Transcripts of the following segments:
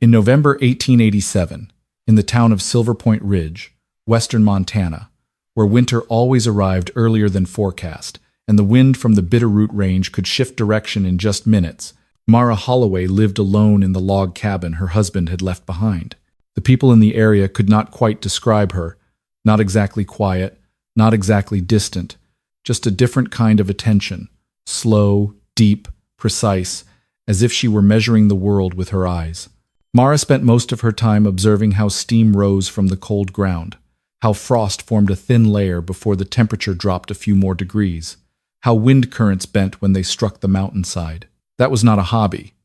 In November 1887, in the town of Silver Point Ridge, western Montana, where winter always arrived earlier than forecast, and the wind from the Bitterroot Range could shift direction in just minutes, Mara Holloway lived alone in the log cabin her husband had left behind. The people in the area could not quite describe her, not exactly quiet, not exactly distant, just a different kind of attention, slow, deep, precise, as if she were measuring the world with her eyes. Mara spent most of her time observing how steam rose from the cold ground, how frost formed a thin layer before the temperature dropped a few more degrees, how wind currents bent when they struck the mountainside. That was not a hobby.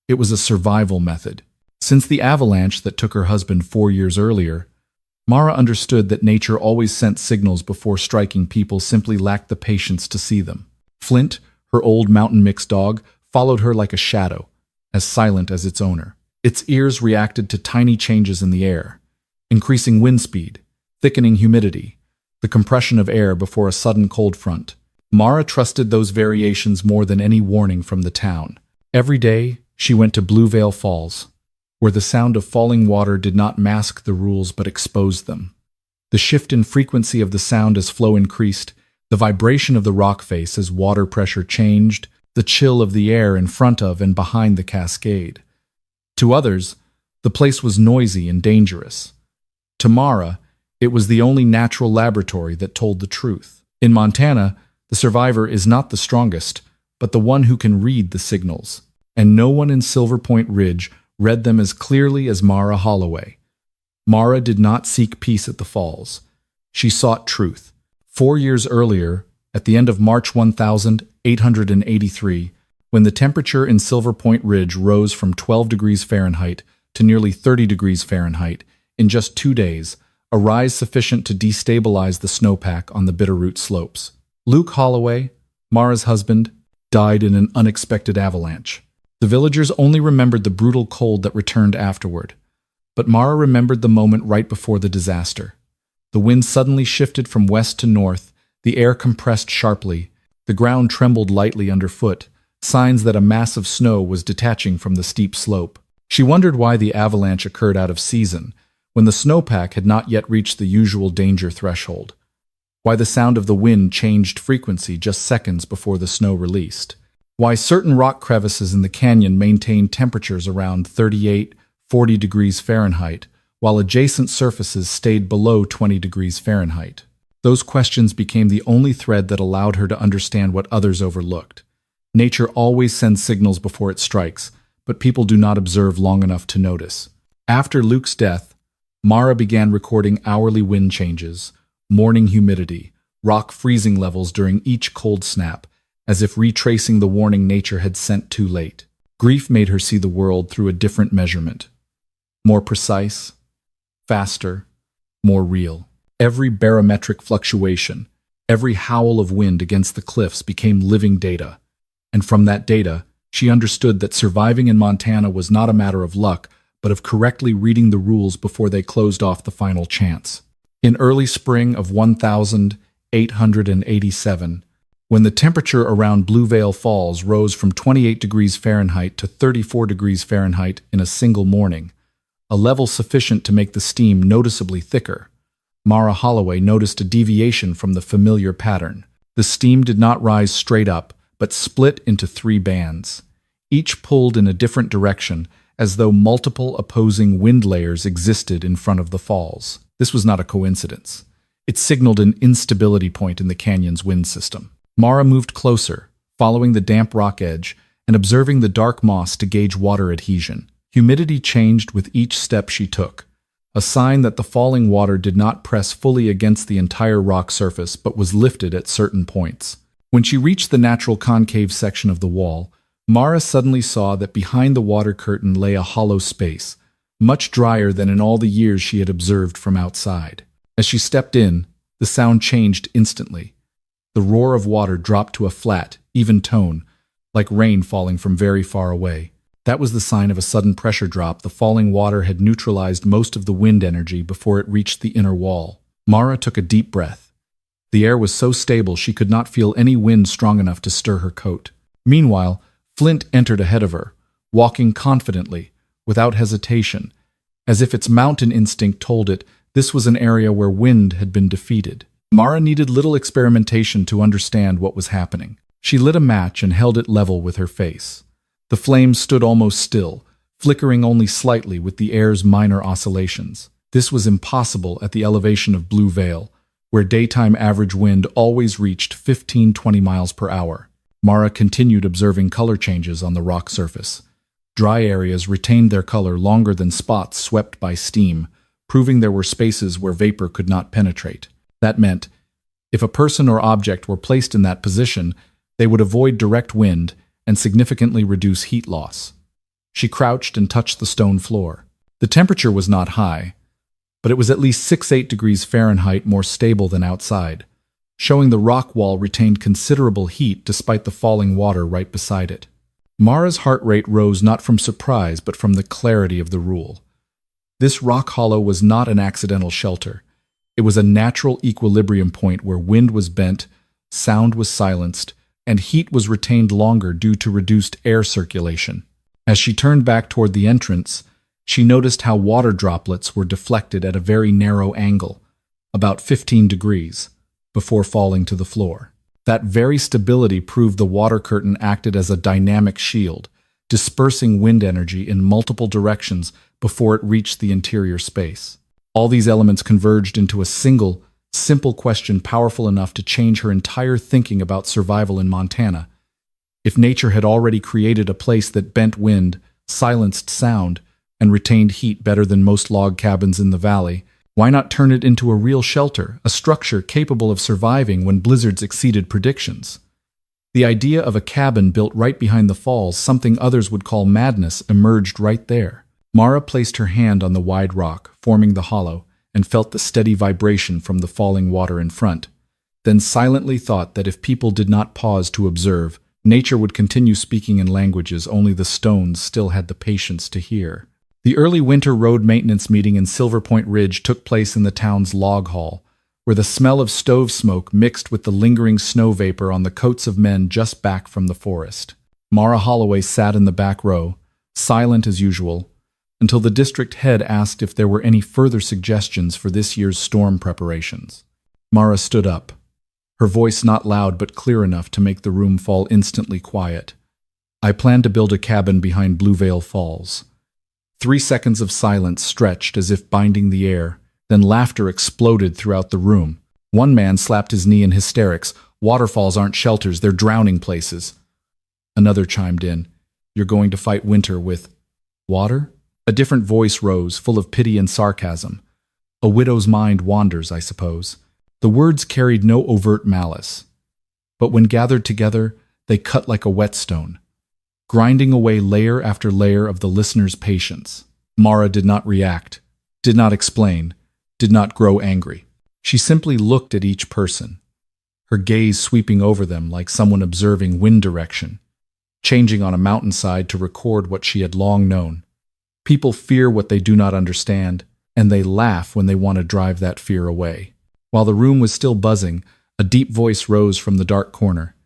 It was a survival method. Since the avalanche that took her husband 4 years earlier, Mara understood that nature always sent signals before striking. People simply lacked the patience to see them. Flint, her old mountain mix dog, followed her like a shadow, as silent as its owner. Its ears reacted to tiny changes in the air, increasing wind speed, thickening humidity, the compression of air before a sudden cold front. Mara trusted those variations more than any warning from the town. Every day, she went to Blue Veil Falls, where the sound of falling water did not mask the rules but exposed them. The shift in frequency of the sound as flow increased, the vibration of the rock face as water pressure changed, the chill of the air in front of and behind the cascade. To others, the place was noisy and dangerous. To Mara, it was the only natural laboratory that told the truth. In Montana, the survivor is not the strongest, but the one who can read the signals. And no one in Silver Point Ridge read them as clearly as Mara Holloway. Mara did not seek peace at the falls. She sought truth. 4 years earlier, at the end of March 1883, when the temperature in Silver Point Ridge rose from 12 degrees Fahrenheit to nearly 30 degrees Fahrenheit in just 2 days, a rise sufficient to destabilize the snowpack on the Bitterroot slopes. Luke Holloway, Mara's husband, died in an unexpected avalanche. The villagers only remembered the brutal cold that returned afterward, but Mara remembered the moment right before the disaster. The wind suddenly shifted from west to north, the air compressed sharply, the ground trembled lightly underfoot, signs that a mass of snow was detaching from the steep slope. She wondered why the avalanche occurred out of season, when the snowpack had not yet reached the usual danger threshold. Why the sound of the wind changed frequency just seconds before the snow released. Why certain rock crevices in the canyon maintained temperatures around 38, 40 degrees Fahrenheit, while adjacent surfaces stayed below 20 degrees Fahrenheit. Those questions became the only thread that allowed her to understand what others overlooked. Nature always sends signals before it strikes, but people do not observe long enough to notice. After Luke's death, Mara began recording hourly wind changes, morning humidity, rock freezing levels during each cold snap, as if retracing the warning nature had sent too late. Grief made her see the world through a different measurement. More precise, faster, more real. Every barometric fluctuation, every howl of wind against the cliffs became living data. And from that data, she understood that surviving in Montana was not a matter of luck, but of correctly reading the rules before they closed off the final chance. In early spring of 1887, when the temperature around Blue Veil Falls rose from 28 degrees Fahrenheit to 34 degrees Fahrenheit in a single morning, a level sufficient to make the steam noticeably thicker, Mara Holloway noticed a deviation from the familiar pattern. The steam did not rise straight up, but split into 3 bands, each pulled in a different direction, as though multiple opposing wind layers existed in front of the falls. This was not a coincidence. It signaled an instability point in the canyon's wind system. Mara moved closer, following the damp rock edge and observing the dark moss to gauge water adhesion. Humidity changed with each step she took, a sign that the falling water did not press fully against the entire rock surface but was lifted at certain points. When she reached the natural concave section of the wall, Mara suddenly saw that behind the water curtain lay a hollow space, much drier than in all the years she had observed from outside. As she stepped in, the sound changed instantly. The roar of water dropped to a flat, even tone, like rain falling from very far away. That was the sign of a sudden pressure drop. The falling water had neutralized most of the wind energy before it reached the inner wall. Mara took a deep breath. The air was so stable she could not feel any wind strong enough to stir her coat. Meanwhile, Flint entered ahead of her, walking confidently, without hesitation, as if its mountain instinct told it this was an area where wind had been defeated. Mara needed little experimentation to understand what was happening. She lit a match and held it level with her face. The flames stood almost still, flickering only slightly with the air's minor oscillations. This was impossible at the elevation of Blue Vale, where daytime average wind always reached 15-20 miles per hour. Mara continued observing color changes on the rock surface. Dry areas retained their color longer than spots swept by steam, proving there were spaces where vapor could not penetrate. That meant, if a person or object were placed in that position, they would avoid direct wind and significantly reduce heat loss. She crouched and touched the stone floor. The temperature was not high, but it was at least 6-8 degrees Fahrenheit more stable than outside, showing the rock wall retained considerable heat despite the falling water right beside it. Mara's heart rate rose not from surprise but from the clarity of the rule. This rock hollow was not an accidental shelter. It was a natural equilibrium point where wind was bent, sound was silenced, and heat was retained longer due to reduced air circulation. As she turned back toward the entrance, she noticed how water droplets were deflected at a very narrow angle, about 15 degrees, before falling to the floor. That very stability proved the water curtain acted as a dynamic shield, dispersing wind energy in multiple directions before it reached the interior space. All these elements converged into a single, simple question powerful enough to change her entire thinking about survival in Montana. If nature had already created a place that bent wind, silenced sound, and retained heat better than most log cabins in the valley, why not turn it into a real shelter, a structure capable of surviving when blizzards exceeded predictions? The idea of a cabin built right behind the falls, something others would call madness, emerged right there. Mara placed her hand on the wide rock, forming the hollow, and felt the steady vibration from the falling water in front, then silently thought that if people did not pause to observe, nature would continue speaking in languages only the stones still had the patience to hear. The early winter road maintenance meeting in Silver Point Ridge took place in the town's log hall, where the smell of stove smoke mixed with the lingering snow vapor on the coats of men just back from the forest. Mara Holloway sat in the back row, silent as usual, until the district head asked if there were any further suggestions for this year's storm preparations. Mara stood up, her voice not loud but clear enough to make the room fall instantly quiet. I plan to build a cabin behind Blue Vale Falls. 3 seconds of silence stretched as if binding the air, then laughter exploded throughout the room. One man slapped his knee in hysterics. Waterfalls aren't shelters, they're drowning places. Another chimed in. You're going to fight winter with water? A different voice rose, full of pity and sarcasm. A widow's mind wanders, I suppose. The words carried no overt malice, but when gathered together, they cut like a whetstone, grinding away layer after layer of the listener's patience. Mara did not react, did not explain, did not grow angry. She simply looked at each person, her gaze sweeping over them like someone observing wind direction, changing on a mountainside to record what she had long known. People fear what they do not understand, and they laugh when they want to drive that fear away. While the room was still buzzing, a deep voice rose from the dark corner.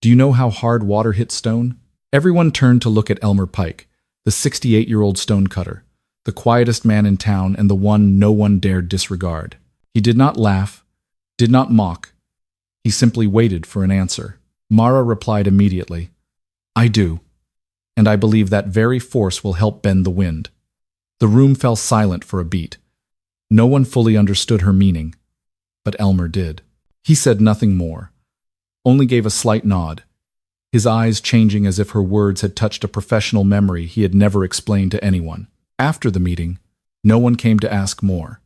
Do you know how hard water hits stone? Everyone turned to look at Elmer Pike, the 68-year-old stonecutter, the quietest man in town and the one no one dared disregard. He did not laugh, did not mock. He simply waited for an answer. Mara replied immediately, I do, and I believe that very force will help bend the wind. The room fell silent for a beat. No one fully understood her meaning, but Elmer did. He said nothing more, only gave a slight nod, his eyes changing as if her words had touched a professional memory he had never explained to anyone. After the meeting, no one came to ask more,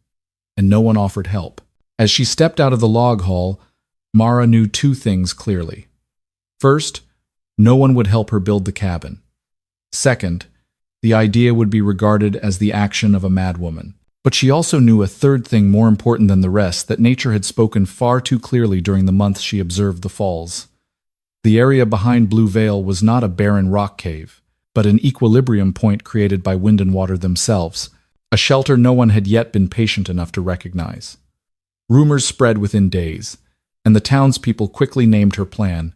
and no one offered help. As she stepped out of the log hall, Mara knew 2 things clearly. First, no one would help her build the cabin. Second, the idea would be regarded as the action of a madwoman. But she also knew a third thing more important than the rest, that nature had spoken far too clearly during the months she observed the falls. The area behind Blue Vale was not a barren rock cave, but an equilibrium point created by wind and water themselves, a shelter no one had yet been patient enough to recognize. Rumors spread within days, and the townspeople quickly named her plan,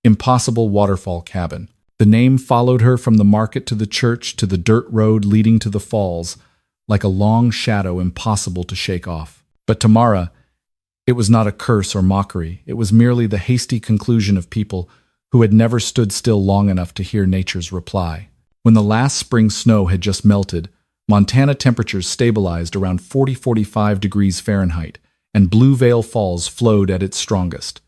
Impossible Waterfall Cabin. The name followed her from the market to the church to the dirt road leading to the falls, like a long shadow impossible to shake off. But to Mara, it was not a curse or mockery. It was merely the hasty conclusion of people who had never stood still long enough to hear nature's reply. When the last spring snow had just melted, Montana temperatures stabilized around 40–45 degrees Fahrenheit, and Blue Veil Falls flowed at its strongest.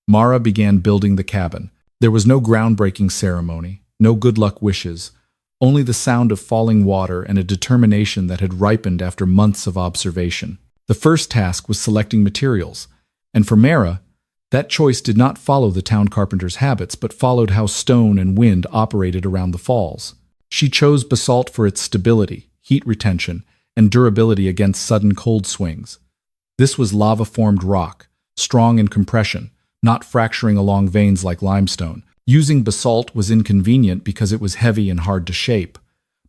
Mara began building the cabin. There was no groundbreaking ceremony, no good luck wishes, only the sound of falling water and a determination that had ripened after months of observation. The first task was selecting materials, and for Mara, that choice did not follow the town carpenter's habits, but followed how stone and wind operated around the falls. She chose basalt for its stability, heat retention, and durability against sudden cold swings. This was lava-formed rock, strong in compression, not fracturing along veins like limestone. Using basalt was inconvenient because it was heavy and hard to shape.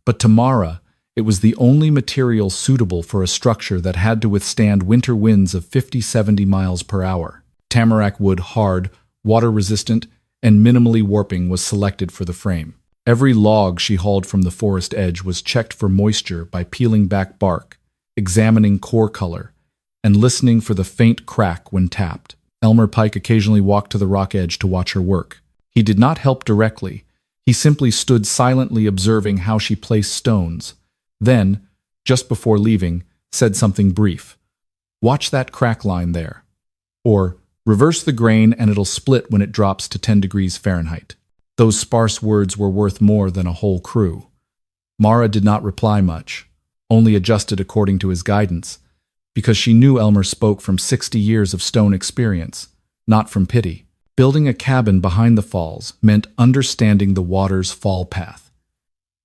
But to Mara, it was the only material suitable for a structure that had to withstand winter winds of 50–70 miles per hour. Tamarack wood, hard, water-resistant, and minimally warping, was selected for the frame. Every log she hauled from the forest edge was checked for moisture by peeling back bark, examining core color, and listening for the faint crack when tapped. Elmer Pike occasionally walked to the rock edge to watch her work. He did not help directly. He simply stood silently observing how she placed stones. Then, just before leaving, said something brief. "Watch that crack line there." Or, "Reverse the grain and it'll split when it drops to 10 degrees Fahrenheit." Those sparse words were worth more than a whole crew. Mara did not reply much, only adjusted according to his guidance, because she knew Elmer spoke from 60 years of stone experience, not from pity. Building a cabin behind the falls meant understanding the water's fall path.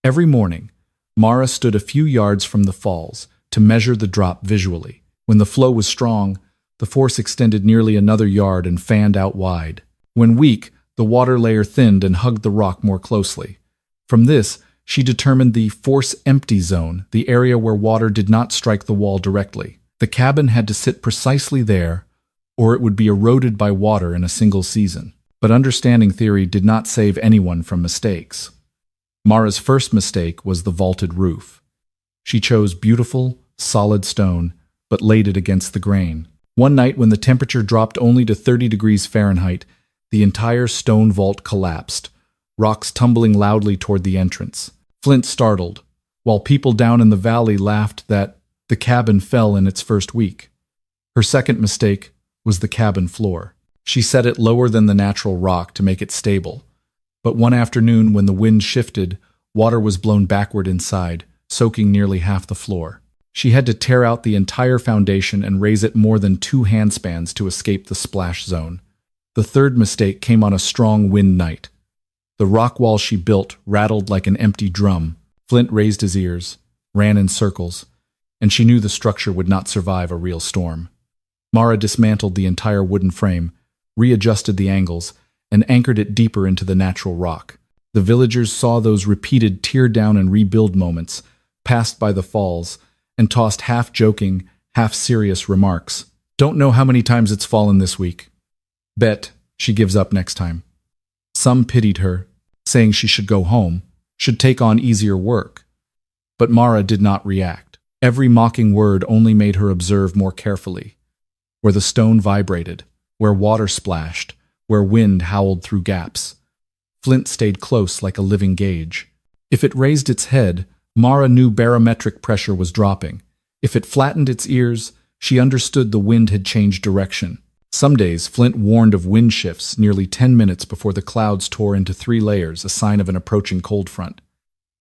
Every morning, Mara stood a few yards from the falls to measure the drop visually. When the flow was strong, the force extended nearly another yard and fanned out wide. When weak, the water layer thinned and hugged the rock more closely. From this, she determined the force-empty zone, the area where water did not strike the wall directly. The cabin had to sit precisely there, or it would be eroded by water in a single season. But understanding theory did not save anyone from mistakes. Mara's first mistake was the vaulted roof. She chose beautiful, solid stone, but laid it against the grain. One night when the temperature dropped only to 30 degrees Fahrenheit, the entire stone vault collapsed, rocks tumbling loudly toward the entrance. Flint startled, while people down in the valley laughed that the cabin fell in its first week. Her second mistake was the cabin floor. She set it lower than the natural rock to make it stable. But one afternoon, when the wind shifted, water was blown backward inside, soaking nearly half the floor. She had to tear out the entire foundation and raise it more than 2 handspans to escape the splash zone. The third mistake came on a strong wind night. The rock wall she built rattled like an empty drum. Flint raised his ears, ran in circles, and she knew the structure would not survive a real storm. Mara dismantled the entire wooden frame, readjusted the angles, and anchored it deeper into the natural rock. The villagers saw those repeated tear-down and rebuild moments, passed by the falls, and tossed half-joking, half-serious remarks. "Don't know how many times it's fallen this week. Bet she gives up next time." Some pitied her, saying she should go home, should take on easier work. But Mara did not react. Every mocking word only made her observe more carefully. Where the stone vibrated, where water splashed, where wind howled through gaps. Flint stayed close like a living gauge. If it raised its head, Mara knew barometric pressure was dropping. If it flattened its ears, she understood the wind had changed direction. Some days, Flint warned of wind shifts nearly 10 minutes before the clouds tore into 3 layers, a sign of an approaching cold front.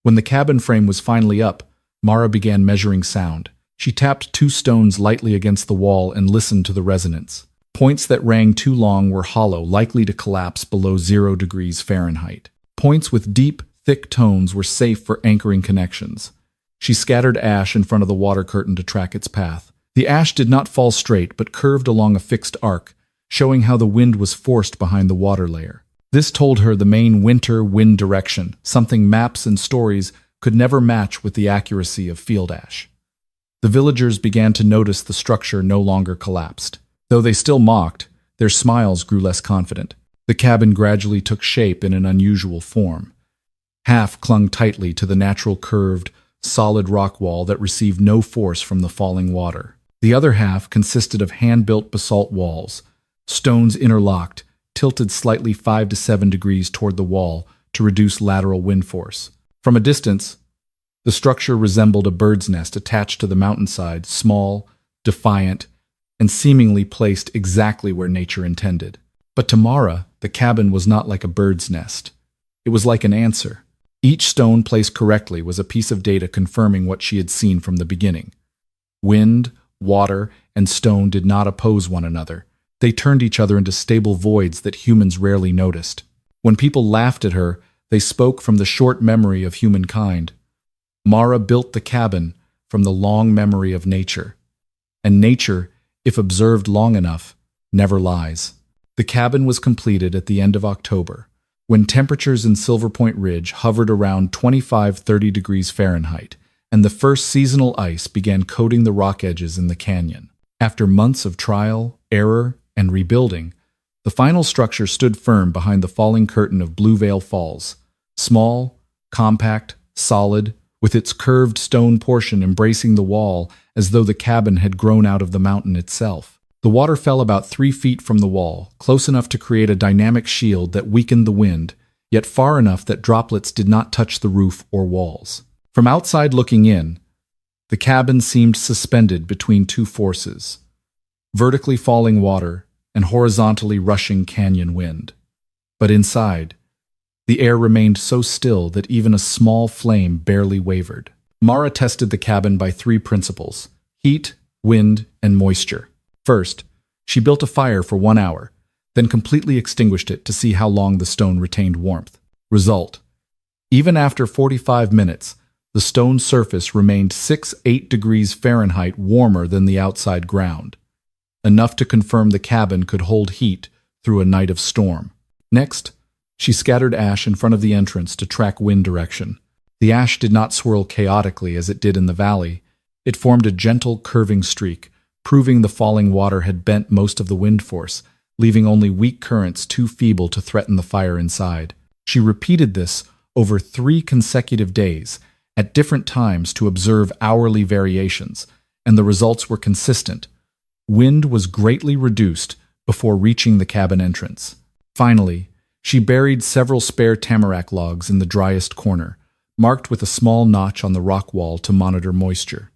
When the cabin frame was finally up, Mara began measuring sound. She tapped 2 stones lightly against the wall and listened to the resonance. Points that rang too long were hollow, likely to collapse below 0 degrees Fahrenheit. Points with deep, thick tones were safe for anchoring connections. She scattered ash in front of the water curtain to track its path. The ash did not fall straight, but curved along a fixed arc, showing how the wind was forced behind the water layer. This told her the main winter wind direction, something maps and stories could never match with the accuracy of field ash. The villagers began to notice the structure no longer collapsed. Though they still mocked, their smiles grew less confident. The cabin gradually took shape in an unusual form. Half clung tightly to the natural curved, solid rock wall that received no force from the falling water. The other half consisted of hand-built basalt walls, stones interlocked, tilted slightly 5 to 7 degrees toward the wall to reduce lateral wind force. From a distance, the structure resembled a bird's nest attached to the mountainside, small, defiant, and seemingly placed exactly where nature intended. But to Mara, the cabin was not like a bird's nest. It was like an answer. Each stone placed correctly was a piece of data confirming what she had seen from the beginning. Wind, water, and stone did not oppose one another. They turned each other into stable voids that humans rarely noticed. When people laughed at her, they spoke from the short memory of humankind. Mara built the cabin from the long memory of nature. And nature, if observed long enough, never lies. The cabin was completed at the end of October, when temperatures in Silver Point Ridge hovered around 25–30 degrees Fahrenheit, and the first seasonal ice began coating the rock edges in the canyon. After months of trial, error, and rebuilding, the final structure stood firm behind the falling curtain of Blue Veil Falls, small, compact, solid, with its curved stone portion embracing the wall as though the cabin had grown out of the mountain itself. The water fell about 3 feet from the wall, close enough to create a dynamic shield that weakened the wind, yet far enough that droplets did not touch the roof or walls. From outside looking in, the cabin seemed suspended between two forces: vertically falling water and horizontally rushing canyon wind. But inside, the air remained so still that even a small flame barely wavered. Mara tested the cabin by 3 principles: heat, wind, and moisture. First, she built a fire for 1 hour, then completely extinguished it to see how long the stone retained warmth. Result: even after 45 minutes, the stone surface remained 6–8 degrees Fahrenheit warmer than the outside ground, enough to confirm the cabin could hold heat through a night of storm. Next, she scattered ash in front of the entrance to track wind direction. The ash did not swirl chaotically as it did in the valley. It formed a gentle, curving streak, proving the falling water had bent most of the wind force, leaving only weak currents too feeble to threaten the fire inside. She repeated this over 3 consecutive days, at different times to observe hourly variations, and the results were consistent. Wind was greatly reduced before reaching the cabin entrance. Finally, she buried several spare tamarack logs in the driest corner, marked with a small notch on the rock wall to monitor moisture.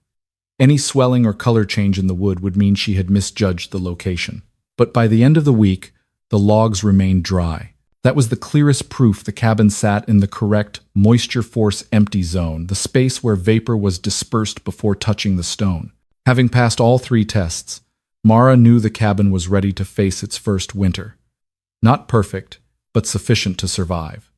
Any swelling or color change in the wood would mean she had misjudged the location. But by the end of the week, the logs remained dry. That was the clearest proof the cabin sat in the correct moisture force empty zone, the space where vapor was dispersed before touching the stone. Having passed all 3 tests, Mara knew the cabin was ready to face its first winter. Not perfect, but sufficient to survive.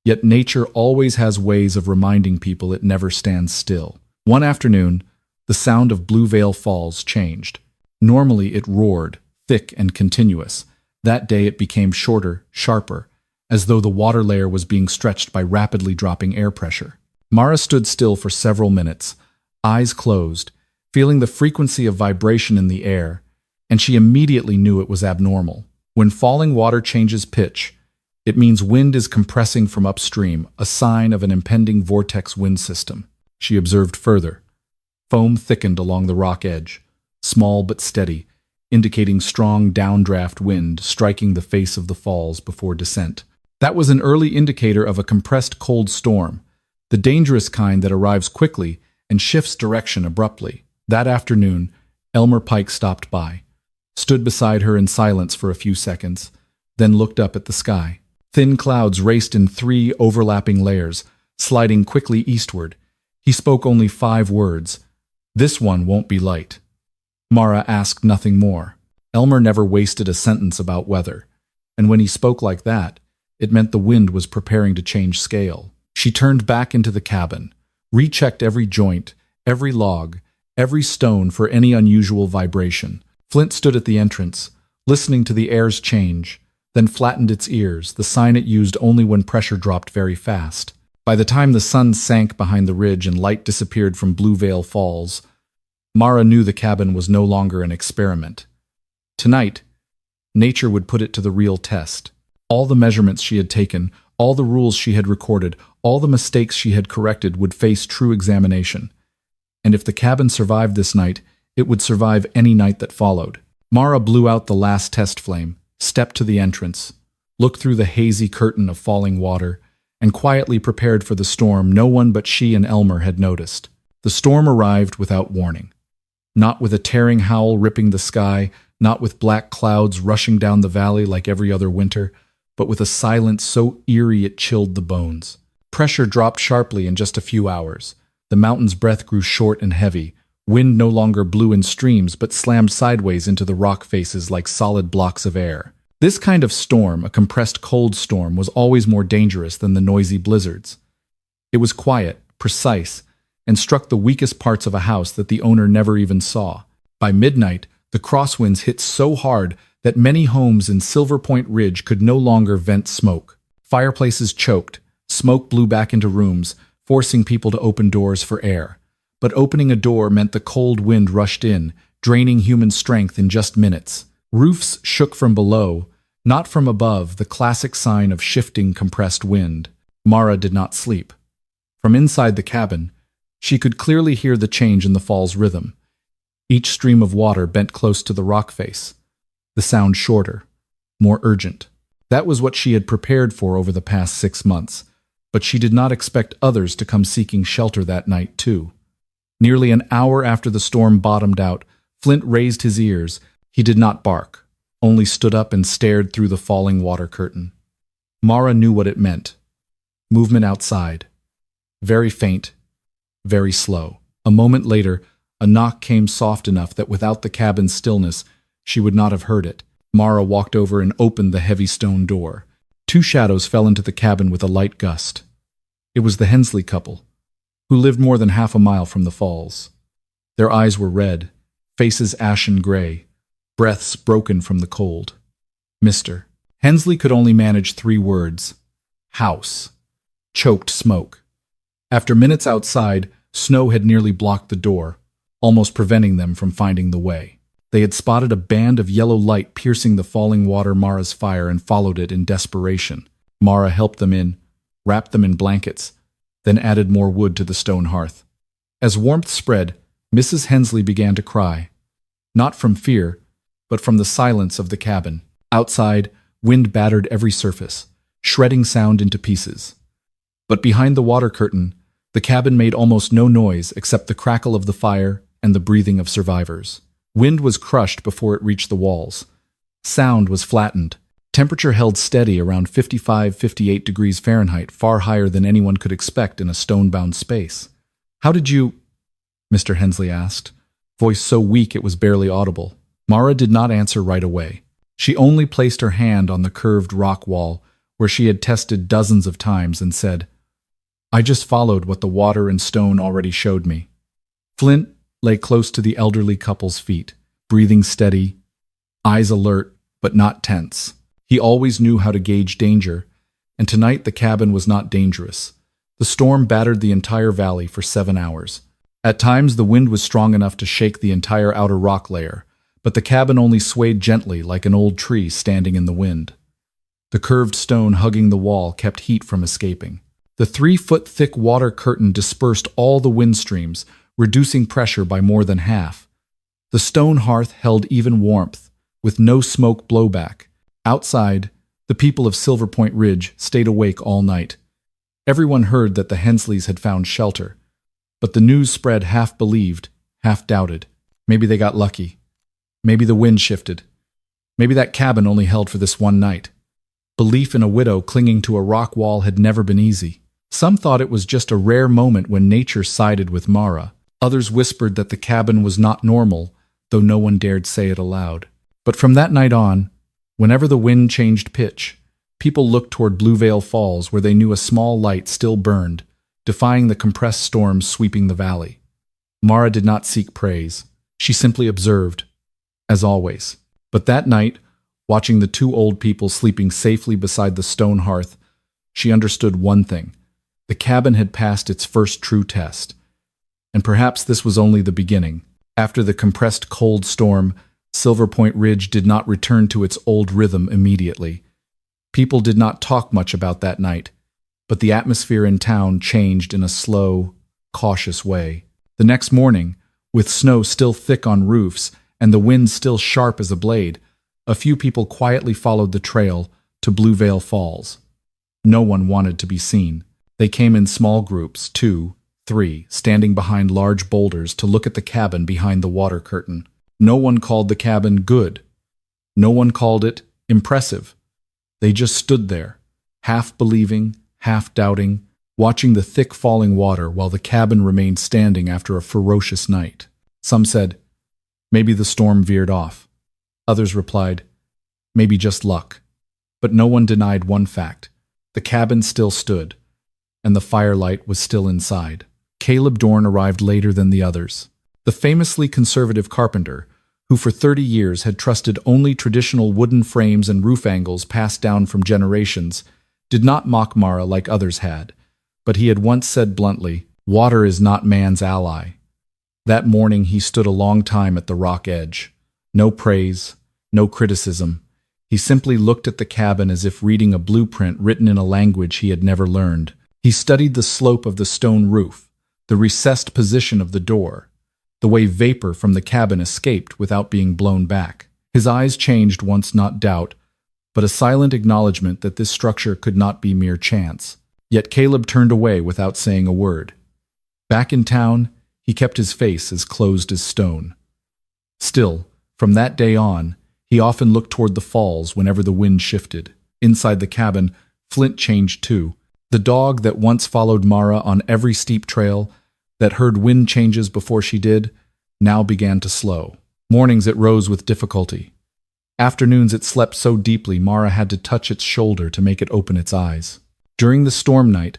Yet nature always has ways of reminding people it never stands still. One afternoon, the sound of Blue Veil Falls changed. Normally it roared, thick and continuous. That day it became shorter, sharper, as though the water layer was being stretched by rapidly dropping air pressure. Mara stood still for several minutes, eyes closed, feeling the frequency of vibration in the air, and she immediately knew it was abnormal. When falling water changes pitch, it means wind is compressing from upstream, a sign of an impending vortex wind system. She observed further. Foam thickened along the rock edge, small but steady, indicating strong downdraft wind striking the face of the falls before descent. That was an early indicator of a compressed cold storm, the dangerous kind that arrives quickly and shifts direction abruptly. That afternoon, Elmer Pike stopped by, stood beside her in silence for a few seconds, then looked up at the sky. Thin clouds raced in 3 overlapping layers, sliding quickly eastward. He spoke only 5 words. "This one won't be light." Mara asked nothing more. Elmer never wasted a sentence about weather, and when he spoke like that, it meant the wind was preparing to change scale. She turned back into the cabin, rechecked every joint, every log, every stone for any unusual vibration. Flint stood at the entrance, listening to the air's change, then flattened its ears, the sign it used only when pressure dropped very fast. By the time the sun sank behind the ridge and light disappeared from Blue Veil Falls, Mara knew the cabin was no longer an experiment. Tonight, nature would put it to the real test. All the measurements she had taken, All the rules she had recorded, all the mistakes she had corrected would face true examination. And if the cabin survived this night, it would survive any night that followed. Mara blew out the last test flame, stepped to the entrance, looked through the hazy curtain of falling water, and quietly prepared for the storm no one but she and Elmer had noticed. The storm arrived without warning. Not with a tearing howl ripping the sky, not with black clouds rushing down the valley like every other winter, but with a silence so eerie it chilled the bones. Pressure dropped sharply in just a few hours. The mountain's breath grew short and heavy. Wind no longer blew in streams but slammed sideways into the rock faces like solid blocks of air. This kind of storm, a compressed cold storm, was always more dangerous than the noisy blizzards. It was quiet, precise, and struck the weakest parts of a house that the owner never even saw. By midnight, the crosswinds hit so hard that many homes in Silver Point Ridge could no longer vent smoke. Fireplaces choked, smoke blew back into rooms, forcing people to open doors for air. But opening a door meant the cold wind rushed in, draining human strength in just minutes. Roofs shook from below, not from above, the classic sign of shifting compressed wind. Mara did not sleep. From inside the cabin, she could clearly hear the change in the fall's rhythm. Each stream of water bent close to the rock face, the sound shorter, more urgent. That was what she had prepared for over the past 6 months, but she did not expect others to come seeking shelter that night, too. Nearly an hour after the storm bottomed out, Flint raised his ears. He did not bark, only stood up and stared through the falling water curtain. Mara knew what it meant. Movement outside. Very faint, very slow. A moment later, a knock came soft enough that without the cabin's stillness, she would not have heard it. Mara walked over and opened the heavy stone door. 2 shadows fell into the cabin with a light gust. It was the Hensley couple, who lived more than half a mile from the falls. Their eyes were red, faces ashen gray, breaths broken from the cold. Mr. Hensley could only manage 3 words. House. Choked smoke. After minutes outside, snow had nearly blocked the door, almost preventing them from finding the way. They had spotted a band of yellow light piercing the falling water Mara's fire and followed it in desperation. Mara helped them in, wrapped them in blankets, then added more wood to the stone hearth. As warmth spread, Mrs. Hensley began to cry, not from fear, but from the silence of the cabin. Outside, wind battered every surface, shredding sound into pieces. But behind the water curtain, the cabin made almost no noise except the crackle of the fire and the breathing of survivors. Wind was crushed before it reached the walls. Sound was flattened. Temperature held steady around 55-58 degrees Fahrenheit, far higher than anyone could expect in a stone-bound space. "How did you—" Mr. Hensley asked, voice so weak it was barely audible. Mara did not answer right away. She only placed her hand on the curved rock wall where she had tested dozens of times and said, "I just followed what the water and stone already showed me." Flint lay close to the elderly couple's feet, breathing steady, eyes alert but not tense. He always knew how to gauge danger, and tonight the cabin was not dangerous. The storm battered the entire valley for 7 hours. At times the wind was strong enough to shake the entire outer rock layer, but the cabin only swayed gently like an old tree standing in the wind. The curved stone hugging the wall kept heat from escaping. The 3-foot-thick water curtain dispersed all the wind streams, reducing pressure by more than half. The stone hearth held even warmth, with no smoke blowback. Outside, the people of Silver Point Ridge stayed awake all night. Everyone heard that the Hensleys had found shelter, but the news spread half believed, half doubted. Maybe they got lucky. Maybe the wind shifted. Maybe that cabin only held for this one night. Belief in a widow clinging to a rock wall had never been easy. Some thought it was just a rare moment when nature sided with Mara. Others whispered that the cabin was not normal, though no one dared say it aloud. But from that night on, whenever the wind changed pitch, people looked toward Blue Veil Falls where they knew a small light still burned, defying the compressed storms sweeping the valley. Mara did not seek praise. She simply observed, as always. But that night, watching the 2 old people sleeping safely beside the stone hearth, she understood one thing. The cabin had passed its first true test. And perhaps this was only the beginning. After the compressed cold storm, Silver Point Ridge did not return to its old rhythm immediately. People did not talk much about that night, but the atmosphere in town changed in a slow, cautious way. The next morning, with snow still thick on roofs and the wind still sharp as a blade, a few people quietly followed the trail to Blue Veil Falls. No one wanted to be seen. They came in small groups, 2, 3, standing behind large boulders to look at the cabin behind the water curtain. No one called the cabin good. No one called it impressive. They just stood there, half believing, half doubting, watching the thick falling water while the cabin remained standing after a ferocious night. Some said, maybe the storm veered off. Others replied, maybe just luck. But no one denied one fact. The cabin still stood, and the firelight was still inside. Caleb Dorn arrived later than the others. The famously conservative carpenter, who for 30 years had trusted only traditional wooden frames and roof angles passed down from generations, did not mock Mara like others had, but he had once said bluntly, water is not man's ally. That morning he stood a long time at the rock edge. No praise, no criticism. He simply looked at the cabin as if reading a blueprint written in a language he had never learned. He studied the slope of the stone roof, the recessed position of the door, the way vapor from the cabin escaped without being blown back. His eyes changed once not doubt, but a silent acknowledgement that this structure could not be mere chance. Yet Caleb turned away without saying a word. Back in town, he kept his face as closed as stone. Still, from that day on, he often looked toward the falls whenever the wind shifted. Inside the cabin, Flint changed too. The dog that once followed Mara on every steep trail, that heard wind changes before she did, now began to slow. Mornings it rose with difficulty. Afternoons it slept so deeply Mara had to touch its shoulder to make it open its eyes. During the storm night,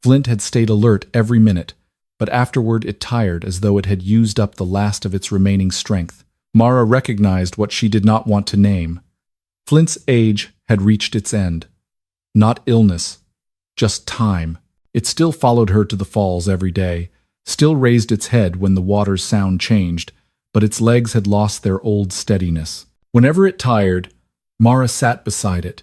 Flint had stayed alert every minute, but afterward it tired as though it had used up the last of its remaining strength. Mara recognized what she did not want to name. Flint's age had reached its end. Not illness, just time. It still followed her to the falls every day, still raised its head when the water's sound changed, but its legs had lost their old steadiness. Whenever it tired, Mara sat beside it,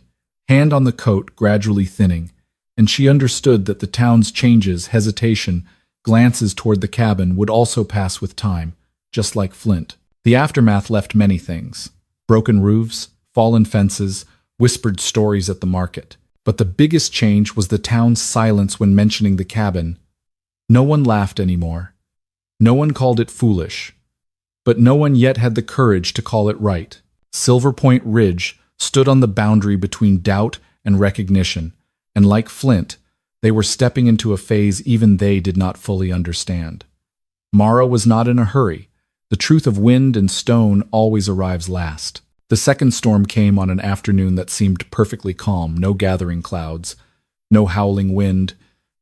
hand on the coat gradually thinning, and she understood that the town's changes, hesitation, glances toward the cabin would also pass with time, just like Flint. The aftermath left many things: broken roofs, fallen fences, whispered stories at the market. But the biggest change was the town's silence when mentioning the cabin. No one laughed anymore. No one called it foolish. But no one yet had the courage to call it right. Silver Point Ridge stood on the boundary between doubt and recognition, and like Flint, they were stepping into a phase even they did not fully understand. Mara was not in a hurry. The truth of wind and stone always arrives last. The second storm came on an afternoon that seemed perfectly calm, no gathering clouds, no howling wind,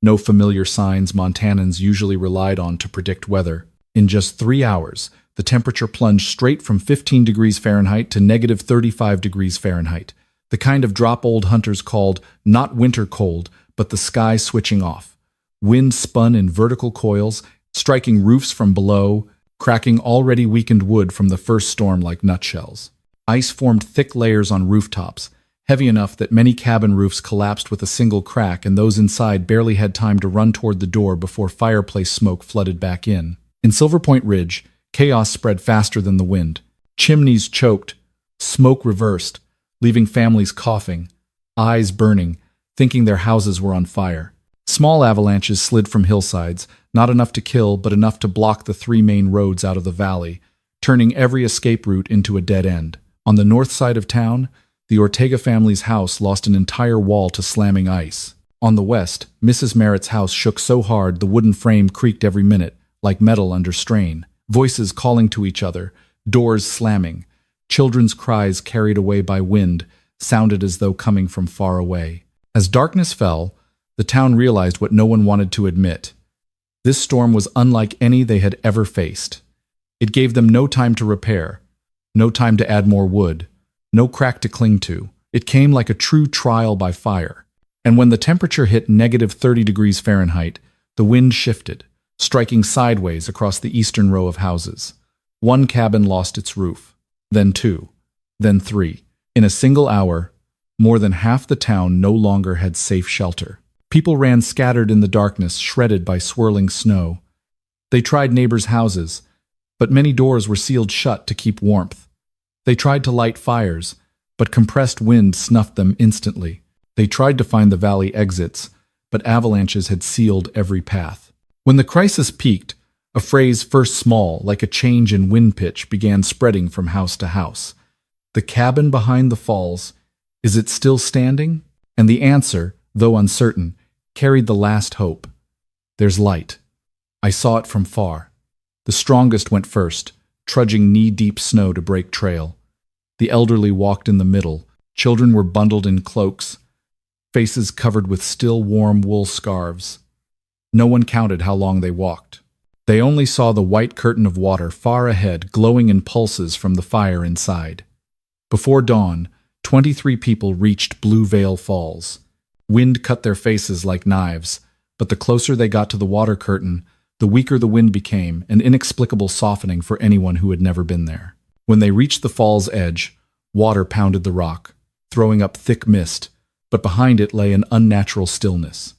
no familiar signs Montanans usually relied on to predict weather. In just 3 hours, the temperature plunged straight from 15 degrees Fahrenheit to negative 35 degrees Fahrenheit, the kind of drop old hunters called not winter cold, but the sky switching off. Wind spun in vertical coils, striking roofs from below, cracking already weakened wood from the first storm like nutshells. Ice formed thick layers on rooftops, heavy enough that many cabin roofs collapsed with a single crack, and those inside barely had time to run toward the door before fireplace smoke flooded back in. In Silver Point Ridge, chaos spread faster than the wind. Chimneys choked, smoke reversed, leaving families coughing, eyes burning, thinking their houses were on fire. Small avalanches slid from hillsides, not enough to kill but enough to block the 3 main roads out of the valley, turning every escape route into a dead end. On the north side of town, the Ortega family's house lost an entire wall to slamming ice. On the west, Mrs. Merritt's house shook so hard the wooden frame creaked every minute, like metal under strain. Voices calling to each other, doors slamming, children's cries carried away by wind sounded as though coming from far away. As darkness fell, the town realized what no one wanted to admit. This storm was unlike any they had ever faced. It gave them no time to repair, no time to add more wood, no crack to cling to. It came like a true trial by fire. And when the temperature hit negative 30 degrees Fahrenheit, the wind shifted, striking sideways across the eastern row of houses. 1 cabin lost its roof, then 2, then 3. In a single hour, More than half the town no longer had safe shelter. People ran scattered in the darkness, shredded by swirling snow. They tried neighbors' houses, but many doors were sealed shut to keep warmth. They tried to light fires, but compressed wind snuffed them instantly. They tried to find the valley exits, but avalanches had sealed every path. When the crisis peaked, a phrase first small, like a change in wind pitch, began spreading from house to house. "The cabin behind the falls, is it still standing?" And the answer, though uncertain, carried the last hope. "There's light. I saw it from far." The strongest went first, trudging knee-deep snow to break trail. The elderly walked in the middle. Children were bundled in cloaks, faces covered with still warm wool scarves. No one counted how long they walked. They only saw the white curtain of water far ahead, glowing in pulses from the fire inside. Before dawn, 23 people reached Blue Veil Falls. Wind cut their faces like knives, but the closer they got to the water curtain, the weaker the wind became, an inexplicable softening for anyone who had never been there. When they reached the fall's edge, water pounded the rock, throwing up thick mist, but behind it lay an unnatural stillness.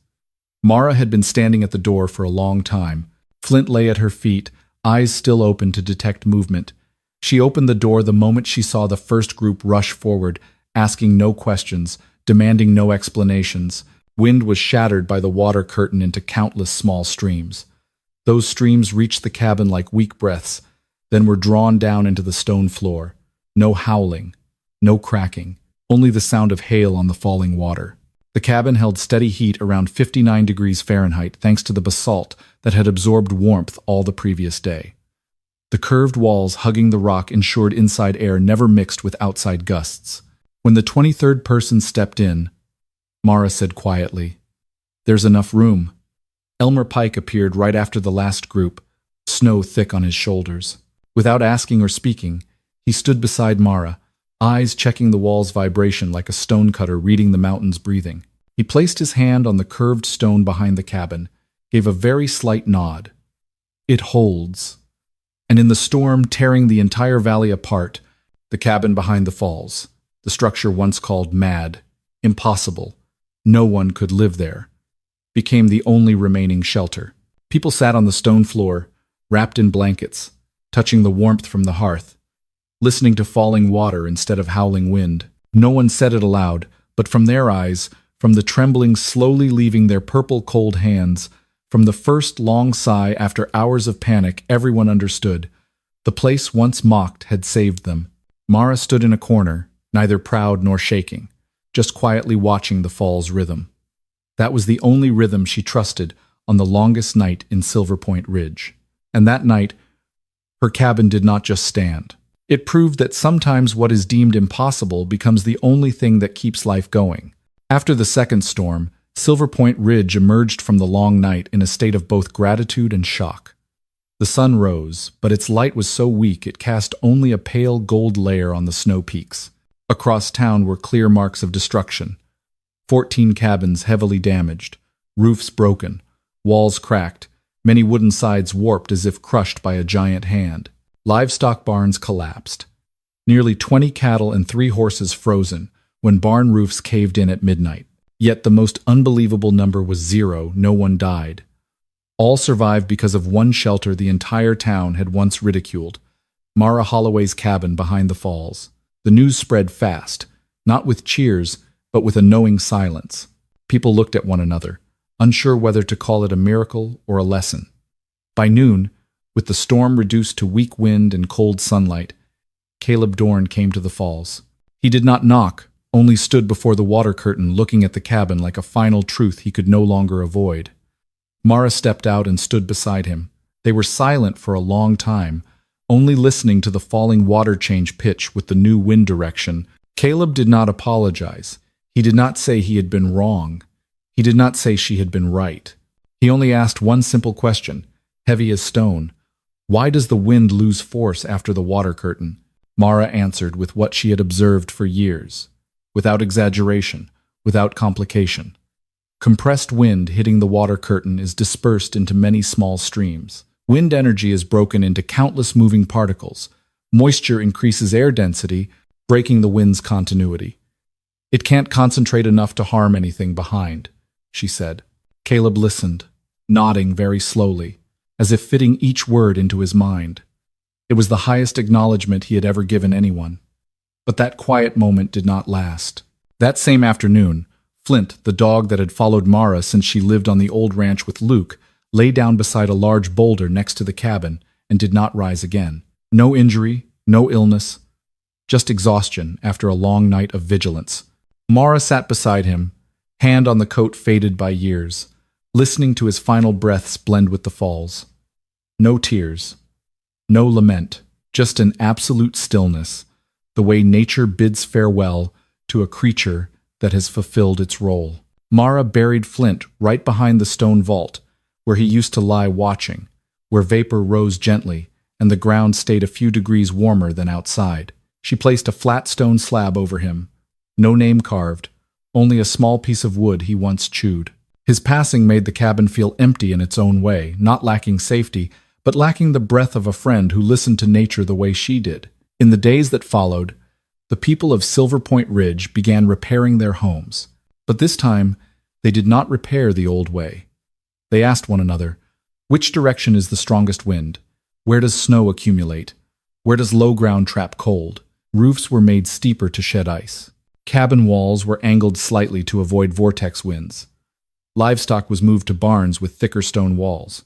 Mara had been standing at the door for a long time. Flint lay at her feet, eyes still open to detect movement. She opened the door the moment she saw the first group rush forward, asking no questions, demanding no explanations. Wind was shattered by the water curtain into countless small streams. Those streams reached the cabin like weak breaths, then were drawn down into the stone floor. No howling, no cracking, only the sound of hail on the falling water. The cabin held steady heat around 59 degrees Fahrenheit thanks to the basalt that had absorbed warmth all the previous day. The curved walls hugging the rock ensured inside air never mixed with outside gusts. When the 23rd person stepped in, Mara said quietly, "There's enough room." Elmer Pike appeared right after the last group, snow thick on his shoulders. Without asking or speaking, he stood beside Mara, eyes checking the wall's vibration like a stonecutter reading the mountain's breathing. He placed his hand on the curved stone behind the cabin, gave a very slight nod. "It holds." And in the storm tearing the entire valley apart, the cabin behind the falls, the structure once called mad, impossible, no one could live there, became the only remaining shelter. People sat on the stone floor, wrapped in blankets, touching the warmth from the hearth, listening to falling water instead of howling wind. No one said it aloud, but from their eyes, from the trembling slowly leaving their purple cold hands, from the first long sigh after hours of panic, everyone understood. The place once mocked had saved them. Mara stood in a corner, neither proud nor shaking, just quietly watching the fall's rhythm. That was the only rhythm she trusted on the longest night in Silver Point Ridge. And that night, her cabin did not just stand. It proved that sometimes what is deemed impossible becomes the only thing that keeps life going. After the second storm, Silver Point Ridge emerged from the long night in a state of both gratitude and shock. The sun rose, but its light was so weak it cast only a pale gold layer on the snow peaks. Across town were clear marks of destruction. 14 cabins heavily damaged, roofs broken, walls cracked, many wooden sides warped as if crushed by a giant hand. Livestock barns collapsed. Nearly 20 cattle and 3 horses frozen when barn roofs caved in at midnight. Yet the most unbelievable number was 0, no one died. All survived because of one shelter the entire town had once ridiculed, Mara Holloway's cabin behind the falls. The news spread fast, not with cheers, but with a knowing silence. People looked at one another, unsure whether to call it a miracle or a lesson. By noon, with the storm reduced to weak wind and cold sunlight, Caleb Dorn came to the falls. He did not knock, only stood before the water curtain looking at the cabin like a final truth he could no longer avoid. Mara stepped out and stood beside him. They were silent for a long time, only listening to the falling water change pitch with the new wind direction. Caleb did not apologize. He did not say he had been wrong. He did not say she had been right. He only asked one simple question, heavy as stone. Why does the wind lose force after the water curtain? Mara answered with what she had observed for years, without exaggeration, without complication. Compressed wind hitting the water curtain is dispersed into many small streams. Wind energy is broken into countless moving particles. Moisture increases air density, breaking the wind's continuity. It can't concentrate enough to harm anything behind, she said. Caleb listened, nodding very slowly, as if fitting each word into his mind. It was the highest acknowledgement he had ever given anyone. But that quiet moment did not last. That same afternoon, Flint, the dog that had followed Mara since she lived on the old ranch with Luke, lay down beside a large boulder next to the cabin and did not rise again. No injury, no illness, just exhaustion after a long night of vigilance. Mara sat beside him, hand on the coat faded by years, listening to his final breaths blend with the falls. No tears, no lament, just an absolute stillness, the way nature bids farewell to a creature that has fulfilled its role. Mara buried Flint right behind the stone vault, where he used to lie watching, where vapor rose gently and the ground stayed a few degrees warmer than outside. She placed a flat stone slab over him, no name carved, only a small piece of wood he once chewed. His passing made the cabin feel empty in its own way, not lacking safety, but lacking the breath of a friend who listened to nature the way she did. In the days that followed, the people of Silver Point Ridge began repairing their homes. But this time, they did not repair the old way. They asked one another, which direction is the strongest wind? Where does snow accumulate? Where does low ground trap cold? Roofs were made steeper to shed ice. Cabin walls were angled slightly to avoid vortex winds. Livestock was moved to barns with thicker stone walls.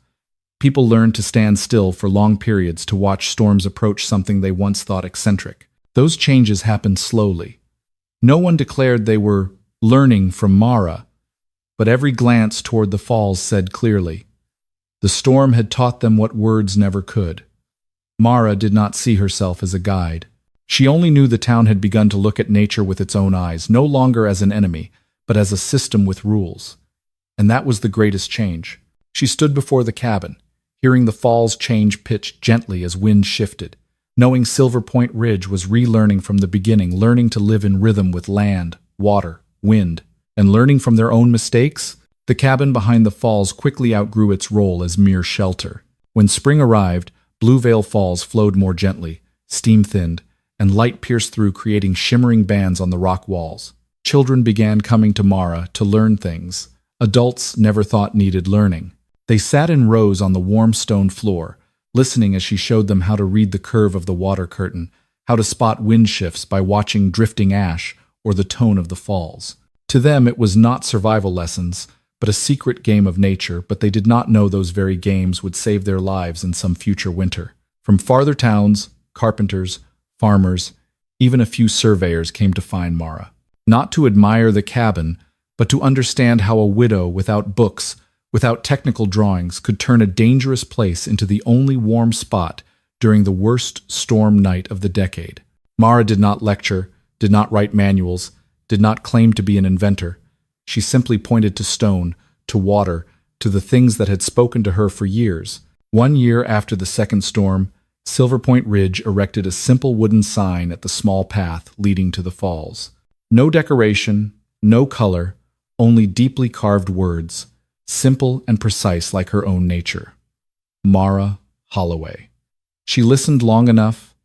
People learned to stand still for long periods to watch storms approach something they once thought eccentric. Those changes happened slowly. No one declared they were learning from Mara, but every glance toward the falls said clearly, the storm had taught them what words never could. Mara did not see herself as a guide. She only knew the town had begun to look at nature with its own eyes, no longer as an enemy, but as a system with rules. And that was the greatest change. She stood before the cabin, hearing the falls change pitch gently as wind shifted, knowing Silver Point Ridge was relearning from the beginning, learning to live in rhythm with land, water, wind, and learning from their own mistakes. The cabin behind the falls quickly outgrew its role as mere shelter. When spring arrived, Blue Veil Falls flowed more gently, steam thinned, and light pierced through, creating shimmering bands on the rock walls. Children began coming to Mara to learn things adults never thought needed learning. They sat in rows on the warm stone floor, listening as she showed them how to read the curve of the water curtain, how to spot wind shifts by watching drifting ash or the tone of the falls. To them, it was not survival lessons, but a secret game of nature, but they did not know those very games would save their lives in some future winter. From farther towns, carpenters, farmers, even a few surveyors came to find Mara, not to admire the cabin, but to understand how a widow without books, without technical drawings, could turn a dangerous place into the only warm spot during the worst storm night of the decade. Mara did not lecture, did not write manuals, did not claim to be an inventor. She simply pointed to stone, to water, to the things that had spoken to her for years. 1 year after the second storm, Silver Point Ridge erected a simple wooden sign at the small path leading to the falls. No decoration, no color, only deeply carved words, simple and precise like her own nature. Mara Holloway. She listened long enough,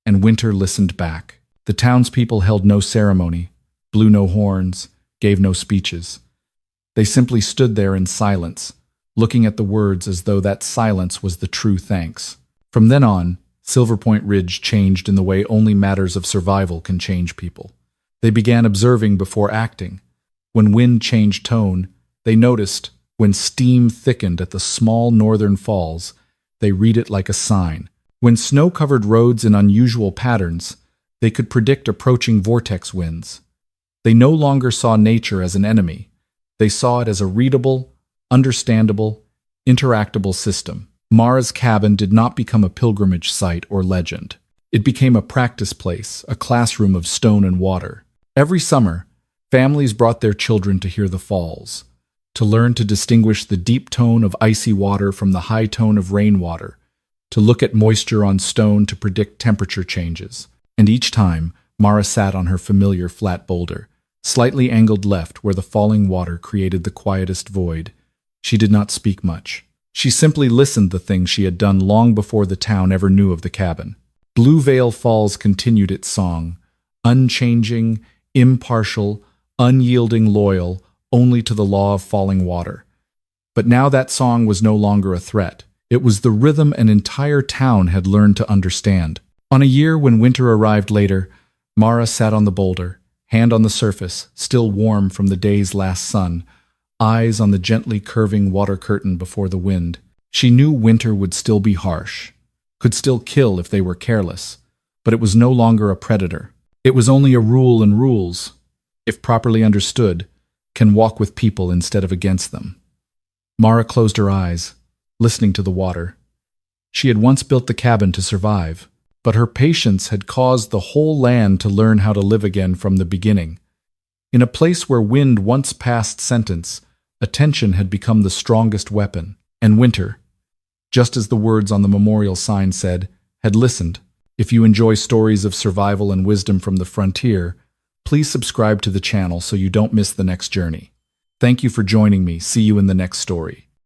and winter listened back. The townspeople held no ceremony, blew no horns, gave no speeches. They simply stood there in silence, looking at the words as though that silence was the true thanks. From then on, Silver Point Ridge changed in the way only matters of survival can change people. They began observing before acting. When wind changed tone, they noticed. When steam thickened at the small northern falls, they read it like a sign. When snow covered roads in unusual patterns, they could predict approaching vortex winds. They no longer saw nature as an enemy. They saw it as a readable, understandable, interactable system. Mara's cabin did not become a pilgrimage site or legend. It became a practice place, a classroom of stone and water. Every summer, families brought their children to hear the falls, to learn to distinguish the deep tone of icy water from the high tone of rainwater, to look at moisture on stone to predict temperature changes. And each time, Mara sat on her familiar flat boulder, slightly angled left where the falling water created the quietest void. She did not speak much. She simply listened the things she had done long before the town ever knew of the cabin. Blue Veil Falls continued its song, unchanging, impartial, unyielding, loyal, only to the law of falling water. But now that song was no longer a threat. It was the rhythm an entire town had learned to understand. On a year when winter arrived later, Mara sat on the boulder, hand on the surface, still warm from the day's last sun, eyes on the gently curving water curtain before the wind. She knew winter would still be harsh, could still kill if they were careless, but it was no longer a predator. It was only a rule, and rules, if properly understood, can walk with people instead of against them. Mara closed her eyes, listening to the water. She had once built the cabin to survive, but her patience had caused the whole land to learn how to live again from the beginning. In a place where wind once passed sentence, attention had become the strongest weapon, and winter, just as the words on the memorial sign said, had listened. If you enjoy stories of survival and wisdom from the frontier, please subscribe to the channel so you don't miss the next journey. Thank you for joining me. See you in the next story.